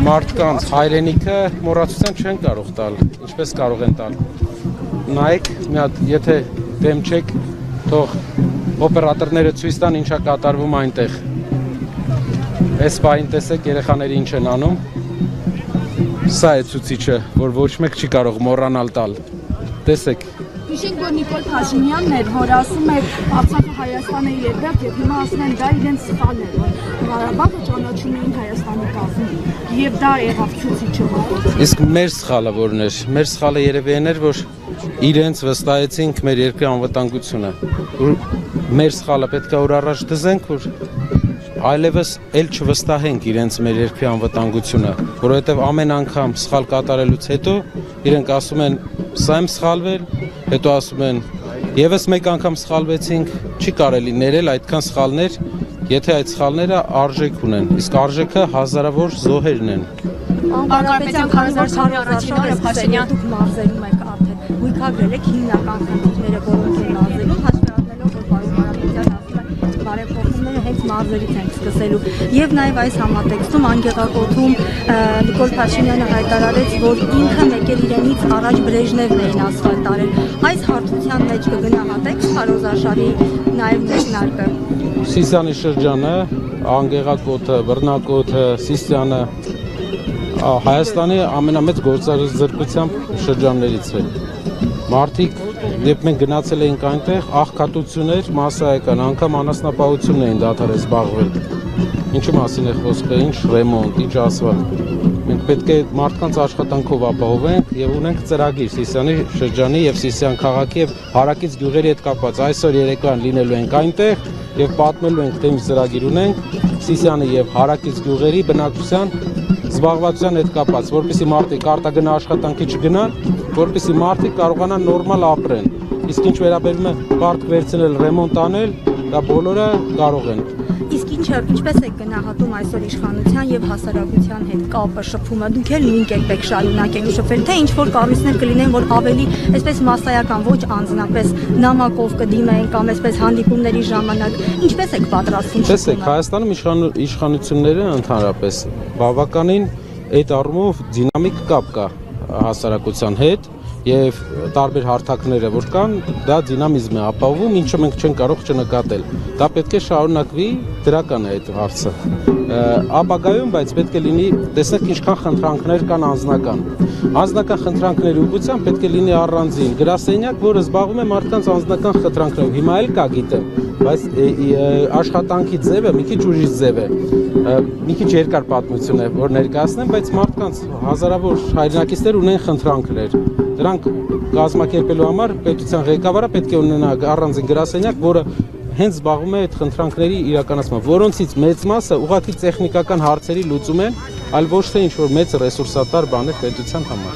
մարդկանց հայրենիքը մոռացության չեն կարող տալ, ինչպես կարող են տալ։ Նայեք, մի հատ, եթե դեմ չեք, թող օպերատորները ցույց տան ինչա կատարվում այնտեղ։ Այս պահին տեսեք երեխաները ինչ են անում։ Սա է ցուցիչը, որ ոչ մեկ չի կարող մոռանալ տալ։ Տեսեք։ Հիշենք, որ Նիկոլ Փաշինյանն էր, որ ասում էր Արցախը Հայաստանը երկրորդ եւ հիմա ասում են դա իրենց սխալն է, որ Ղարաբաղը ճանաչում էին Հայաստանի կազմում եւ դա եղավ ցուցիչը։ Իսկ մեր սխալը որն էր։ Մեր սխալը երևի էր, որ իրենց վստահեցինք մեր երկրի անվտանգությունը։ Մեր սխալը պետք է որ առաջ դզենք, որ այլևս էլ չվստահենք իրենց մեր երկրի անվտանգությունը, որովհետև ամեն անգամ սխալ կատարելուց հետո իրենք ասում են սա եմ սխալվել, հետո ասում են եւս մեկ անգամ սխալվեցինք, չի կարելի ներել այդքան սխալներ, եթե այդ սխալները արժեք ունեն, իսկ արժեքը հազարավոր զոհերն են։ Անկարպետյան քարոզարշավի առաջին օրը Փաշինյան դուք մարզերում եք արդեն հույքագրել եք հիմնական խնդիրները, որոնք են մարզերում, հաշվի առնելով, որ պարոն Կարապետյանն ասում է բարեփոխումները հենց մարզերից են սկսելու։ Եվ նաև այս համատեքստում անգեղակոթում Նիկոլ Փաշինյանը հայտարարեց, որ ինքը եկել իրենից առաջ Բրեժնևն էին ասֆալտ արել։ Այս հարթության մեջ կգնահատեք քարոզարշավի նաև մեկնարկը։ Սիսիանի շրջանը, անգեղակոթը, բռնակոթը, Սիսիանը Հայաստանի ամենամեծ գործազրկությամբ շրջաններից է։ Մարդիկ, երբ մենք գնացել էինք այնտեղ, աղքատություններ մասսայական, անգամ անասնապահությունն էին դադարել զբաղվել։ Ինչի մասին է խոսքը, ինչ ռեմոնտ, ինչ ասֆալտ։ Մենք պետք է մարդկանց աշխատանքով ապահովենք եւ ունենք ծրագիր Սիսիանի շրջանի եւ Սիսիան քաղաքի եւ հարակից գյուղերի հետ կապված։ Այսօր երեկոյան լինելու ենք այնտեղ եւ պատմելու ենք թե ինչ ծրագիր ունենք Սիսիանի եւ հարակից գյուղերի բնակչության զբաղվածության հետ կապված, որպեսզի մարդիկ արտագնա աշխատանքի չգնան, որպեսզի մարդիկ կարողանան նորմալ ապրեն։ Իսկ ինչ վերաբերում է պարտք վերցնել, ռեմոնտ անել, դա բոլորը կարող են։ Իսկ ինչպես եք գնահատում այսօր իշխանության եւ հասարակության հետ կապը, շփումը, դուք էլ նույն կերպ եք շարունակելու շփվել, թե ինչ որ կառույցներ կլինեն, որ ավելի այսպես մասսայական, ոչ անձնապես նամակով կդիմեն կամ այսպես հանդիպումների ժամանակ, ինչպես եք պատրաստվում։ Տեսեք, Հայաստանում իշխանությունները ընդհանրապես բավականին այդ առումով դինամիկ կապ կա հասարակության հետ եւ տարբեր հարթակները որ կան, դա դինամիզմ է ապահովում, ինչը մենք չենք կարող չնկատել։ Դա պետք է շարունակվի, դրական է այդ հարցը։ Ապագայում, բայց պետք է լինի, տեսնեք ինչքան խնդրանքներ կան անձնական։ Անձնական խնդրանքների ուղղությամբ պետք է լինի առանձին գրասենյակ, որը զբաղվում է մարդկանց անձնական խնդրանքներով։ Հիմա էլ կա, գիտեմ, բայց աշխատանքի ձևը մի քիչ ուրիշ ձև է։ Մի քիչ երկար պատմություն է, որ ներկայացնեմ, բայց մարդկանց հազարավոր հայրենակիցներ ունեն խնդրանքներ։ Դրանք կազմակերպելու համար պետության ղեկավարը պետք է ունենա առանձին գրասենյակ, որը հենց զբաղվում է այդ խնդրանքների իրականացմամբ, որոնցից մեծ մասը ուղղակի տեխնիկական հարցերի լուծում են, այլ ոչ թե ինչ-որ մեծ ռեսուրսատար բաներ պետության համար։